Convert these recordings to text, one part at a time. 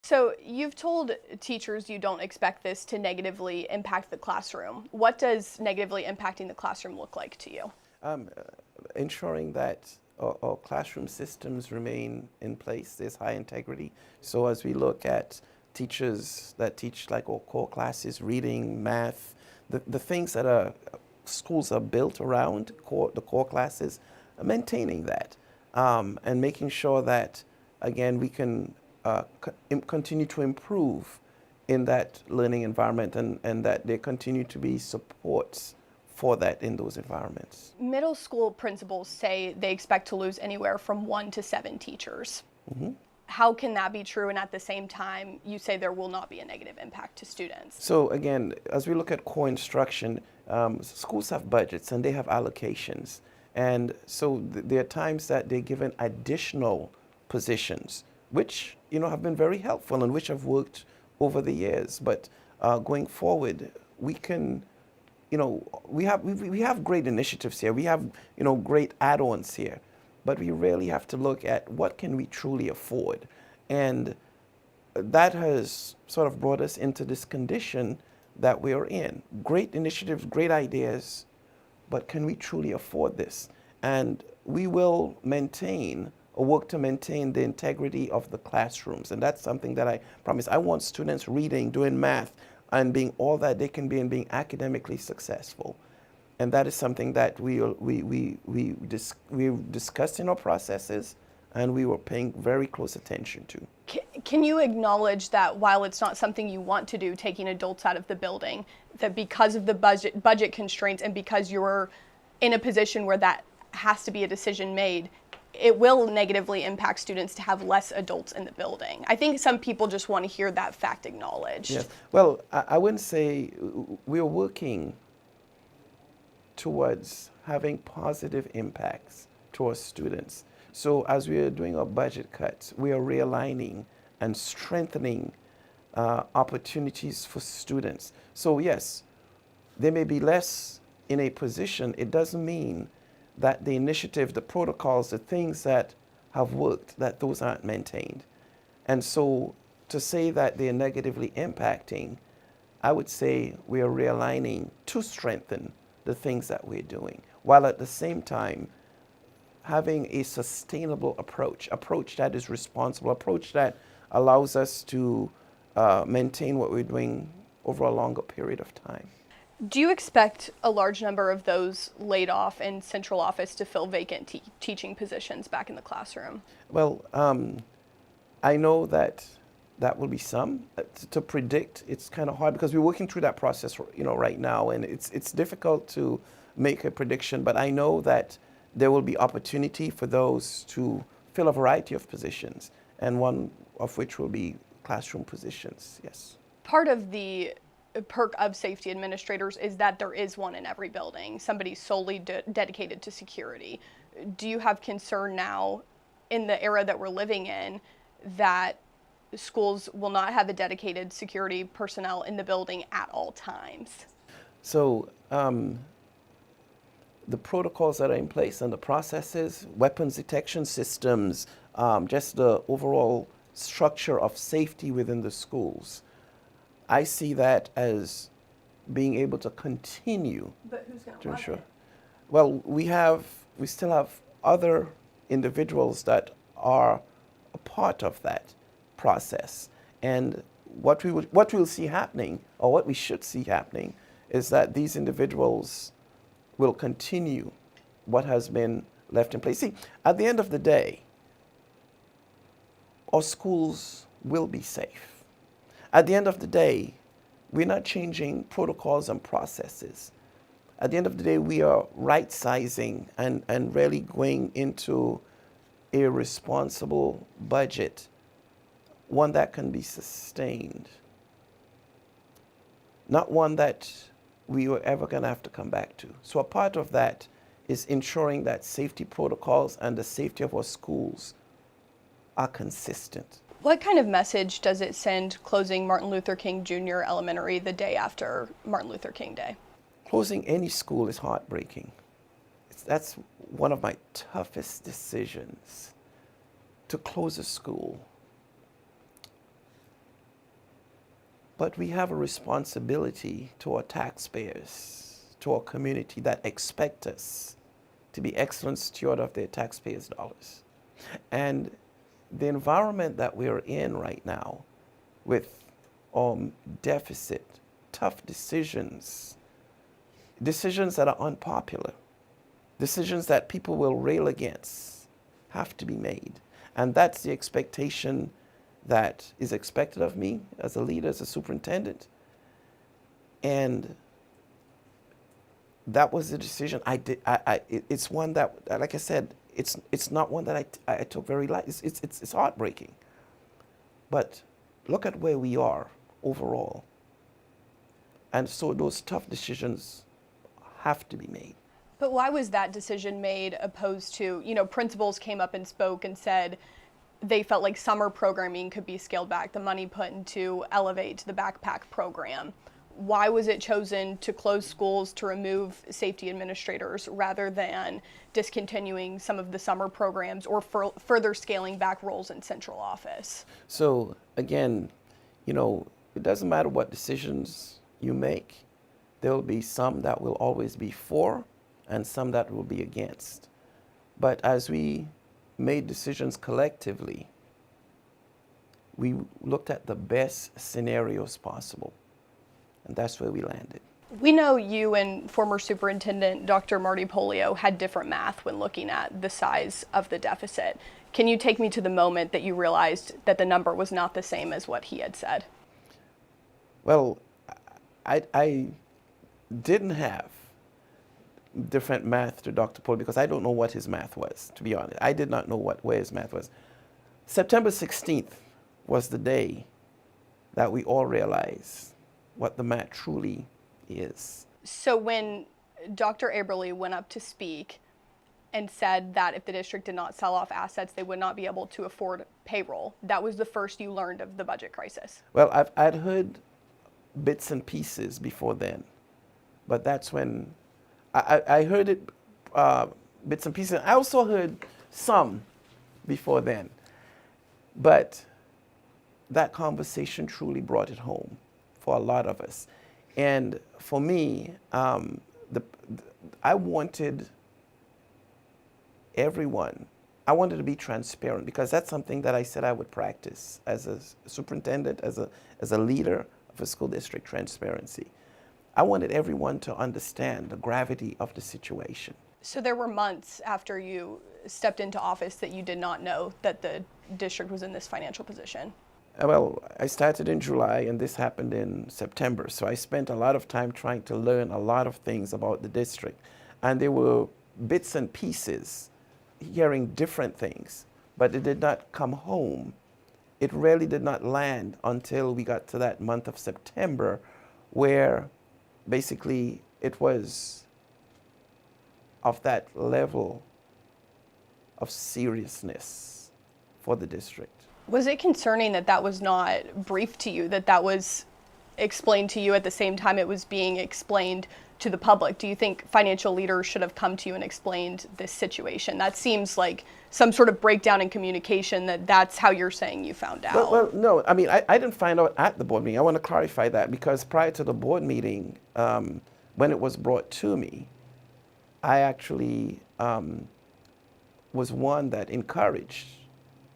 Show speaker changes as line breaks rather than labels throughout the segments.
So you've told teachers you don't expect this to negatively impact the classroom. What does negatively impacting the classroom look like to you?
Um, uh, Ensuring that our classroom systems remain in place, there's high integrity. So as we look at teachers that teach like our core classes, reading, math, the things that schools are built around, the core classes, maintaining that and making sure that, again, we can continue to improve in that learning environment and that there continue to be supports for that in those environments.
Middle school principals say they expect to lose anywhere from 1 to 7 teachers.
Mhm.
How can that be true? And at the same time, you say there will not be a negative impact to students.
So again, as we look at core instruction, schools have budgets and they have allocations. And so there are times that they're given additional positions, which have been very helpful and which have worked over the years. But going forward, we can, we have great initiatives here. We have great add-ons here, but we really have to look at what can we truly afford, and that has sort of brought us into this condition that we are in. Great initiatives, great ideas, but can we truly afford this? And we will maintain or work to maintain the integrity of the classrooms. And that's something that I promise. I want students reading, doing math, and being all that they can be and being academically successful. And that is something that we discussed in our processes and we were paying very close attention to.
Can you acknowledge that while it's not something you want to do, taking adults out of the building, that because of the budget constraints and because you're in a position where that has to be a decision made, it will negatively impact students to have less adults in the building? I think some people just want to hear that fact acknowledged.
Yes. Well, I wouldn't say we're working towards having positive impacts to our students. So as we are doing our budget cuts, we are realigning and strengthening opportunities for students. So yes, they may be less in a position. It doesn't mean that the initiative, the protocols, the things that have worked, that those aren't maintained. And so to say that they're negatively impacting, I would say we are realigning to strengthen the things that we're doing, while at the same time having a sustainable approach that is responsible, approach that allows us to maintain what we're doing over a longer period of time.
Do you expect a large number of those laid off in central office to fill vacant teaching positions back in the classroom?
Well, I know that that will be some. To predict, it's kind of hard because we're working through that process, right now, and it's difficult to make a prediction. But I know that there will be opportunity for those to fill a variety of positions, and one of which will be classroom positions. Yes.
Part of the perk of safety administrators is that there is one in every building, somebody solely dedicated to security. Do you have concern now, in the era that we're living in, that schools will not have a dedicated security personnel in the building at all times?
So the protocols that are in place and the processes, weapons detection systems, just the overall structure of safety within the schools, I see that as being able to continue.
But who's going
to
run
ensure.
it?
Well, we still have other individuals that are a part of that process. And what we'll see happening, or what we should see happening, is that these individuals will continue what has been left in place. See, at the end of the day, our schools will be safe. At the end of the day, we're not changing protocols and processes. At the end of the day, we are right-sizing and really going into a responsible budget, one that can be sustained, not one that we were ever going to have to come back to. So a part of that is ensuring that safety protocols and the safety of our schools are consistent.
What kind of message does it send closing Martin Luther King Jr. Elementary the day after Martin Luther King Day?
Closing any school is heartbreaking. That's one of my toughest decisions, to close a school. But we have a responsibility to our taxpayers, to our community that expect us to be excellent steward of their taxpayers' dollars. And the environment that we're in right now with deficit, tough decisions, decisions that are unpopular, decisions that people will rail against, have to be made. And that's the expectation that is expected of me as a leader, as a superintendent. And that was the decision I did. It's one that, like I said, it's not one that I took very light. It's heartbreaking. But look at where we are overall. And so those tough decisions have to be made.
But why was that decision made opposed to, principals came up and spoke and said they felt like summer programming could be scaled back, the money put into Elevate, the backpack program. Why was it chosen to close schools, to remove safety administrators, rather than discontinuing some of the summer programs or further scaling back roles in central office?
So again, it doesn't matter what decisions you make. There will be some that will always be for and some that will be against. But as we made decisions collectively, we looked at the best scenarios possible. And that's where we landed.
We know you and former Superintendent Dr. Marty Polio had different math when looking at the size of the deficit. Can you take me to the moment that you realized that the number was not the same as what he had said?
Well, I didn't have different math to Dr. Polio because I don't know what his math was, to be honest. I did not know where his math was. September 16th was the day that we all realized what the math truly is.
So when Dr. Aberle went up to speak and said that if the district did not sell off assets, they would not be able to afford payroll, that was the first you learned of the budget crisis?
Well, I'd heard bits and pieces before then, but that's when I heard it, bits and pieces. I also heard some before then, but that conversation truly brought it home for a lot of us. And for me, I wanted everyone, I wanted to be transparent because that's something that I said I would practice as a superintendent, as a leader of a school district, transparency. I wanted everyone to understand the gravity of the situation.
So there were months after you stepped into office that you did not know that the district was in this financial position?
Well, I started in July and this happened in September. So I spent a lot of time trying to learn a lot of things about the district. And there were bits and pieces, hearing different things, but it did not come home. It really did not land until we got to that month of September, where basically it was of that level of seriousness for the district.
Was it concerning that that was not briefed to you, that that was explained to you at the same time it was being explained to the public? Do you think financial leaders should have come to you and explained this situation? That seems like some sort of breakdown in communication, that's how you're saying you found out.
Well, no, I mean, I didn't find out at the board meeting. I want to clarify that because prior to the board meeting, when it was brought to me, I actually was one that encouraged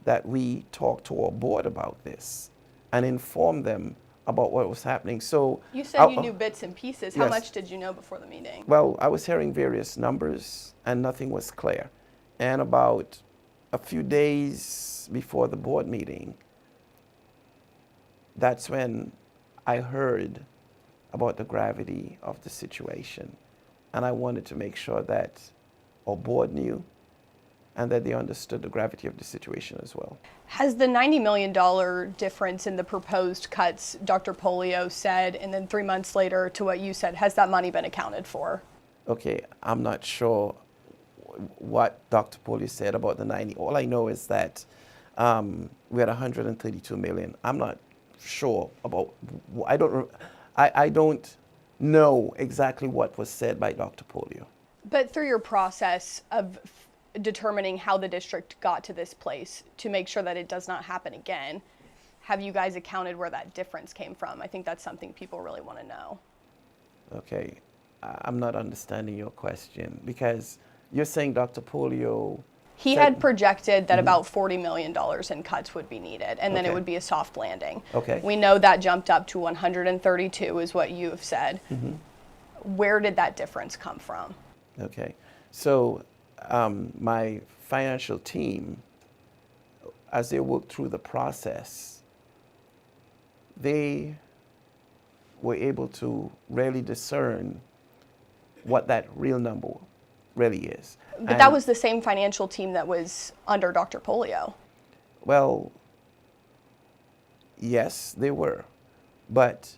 that we talk to our board about this and inform them about what was happening. So
you said you knew bits and pieces. How
Yes.
much did you know before the meeting?
Well, I was hearing various numbers and nothing was clear. And about a few days before the board meeting, that's when I heard about the gravity of the situation. And I wanted to make sure that our board knew and that they understood the gravity of the situation as well.
Has the $90 million difference in the proposed cuts, Dr. Polio said, and then 3 months later to what you said, has that money been accounted for?
Okay, I'm not sure what Dr. Polio said about the 90. All I know is that we had 132 million. I'm not sure about, I don't know exactly what was said by Dr. Polio.
But through your process of determining how the district got to this place to make sure that it does not happen again, Have you guys accounted where that difference came from? I think that's something people really want to know.
Okay, I'm not understanding your question because you're saying Dr. Polio
He
said,
had projected that about $40 million in cuts would be needed, and then it
Okay.
would be a soft landing.
Okay.
We know that jumped up to 132 is what you have said. Where did that difference come from?
Okay, so my financial team, as they worked through the process, they were able to really discern what that real number really is.
But that was the same financial team that was under Dr. Polio.
Well, yes, they were. But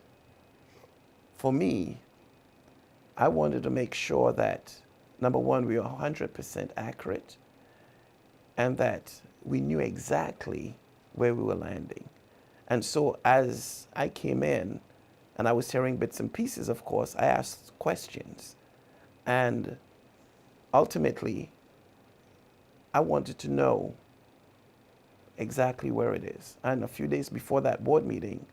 for me, I wanted to make sure that, number one, we were 100% accurate and that we knew exactly where we were landing. And so as I came in and I was hearing bits and pieces, of course, I asked questions. And ultimately, I wanted to know exactly where it is. And a few days before that board meeting,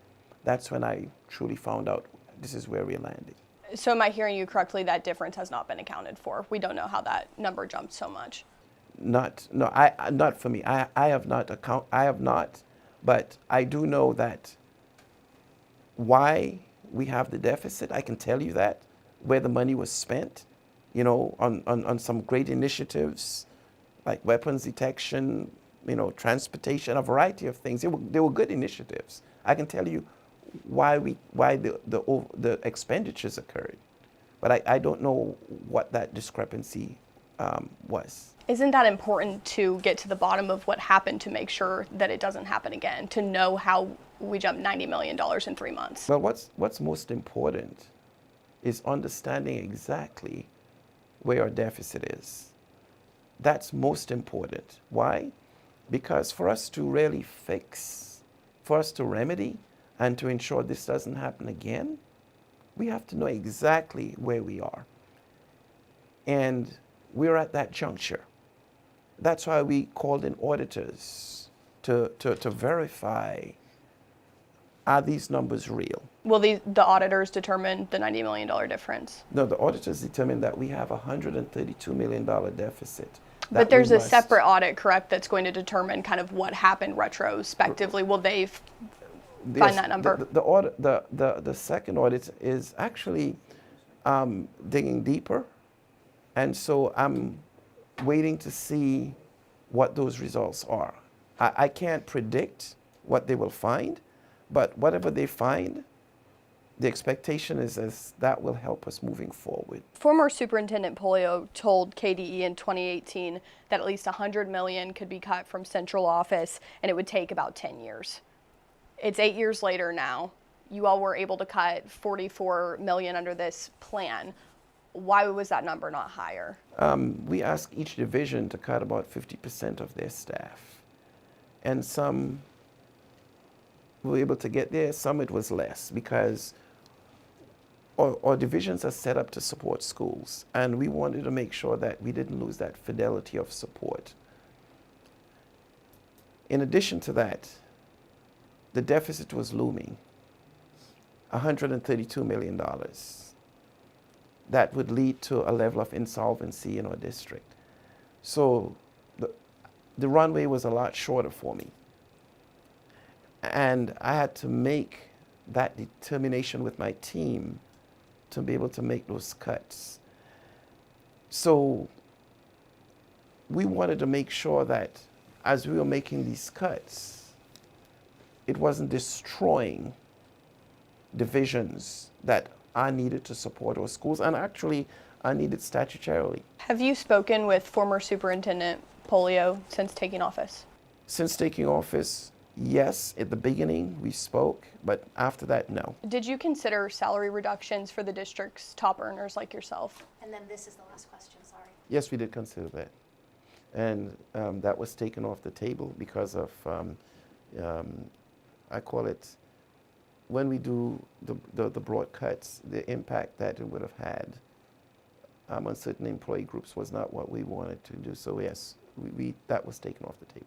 that's when I truly found out this is where we're landing.
So am I hearing you correctly, that difference has not been accounted for? We don't know how that number jumped so much.
Not for me. I have not, but I do know that why we have the deficit. I can tell you that, where the money was spent, on some great initiatives like weapons detection, transportation, a variety of things. They were good initiatives. I can tell you why the expenditures occurred, but I don't know what that discrepancy was.
Isn't that important to get to the bottom of what happened to make sure that it doesn't happen again, to know how we jumped $90 million in 3 months?
Well, what's most important is understanding exactly where our deficit is. That's most important. Why? Because for us to really fix, for us to remedy, and to ensure this doesn't happen again, we have to know exactly where we are. And we're at that juncture. That's why we called in auditors to verify, are these numbers real?
Will the auditors determine the $90 million difference?
No, the auditors determined that we have a $132 million deficit.
But there's a separate audit, correct, that's going to determine kind of what happened retrospectively. Will they find that number?
The second audit is actually digging deeper. And so I'm waiting to see what those results are. I can't predict what they will find, but whatever they find, the expectation is that will help us moving forward.
Former Superintendent Polio told KDE in 2018 that at least $100 million could be cut from central office, and it would take about 10 years. It's 8 years later now. You all were able to cut $44 million under this plan. Why was that number not higher?
We asked each division to cut about 50% of their staff. And some were able to get there, some it was less, because our divisions are set up to support schools. And we wanted to make sure that we didn't lose that fidelity of support. In addition to that, the deficit was looming, $132 million. That would lead to a level of insolvency in our district. So the runway was a lot shorter for me. And I had to make that determination with my team to be able to make those cuts. So we wanted to make sure that as we were making these cuts, it wasn't destroying divisions that are needed to support our schools, and actually are needed statutorily.
Have you spoken with former Superintendent Polio since taking office?
Since taking office, yes. At the beginning, we spoke, but after that, no.
Did you consider salary reductions for the district's top earners like yourself?
And then this is the last question, sorry.
Yes, we did consider that. And that was taken off the table because of, I call it, when we do the broad cuts, the impact that it would have had on certain employee groups was not what we wanted to do. So yes, that was taken off the table.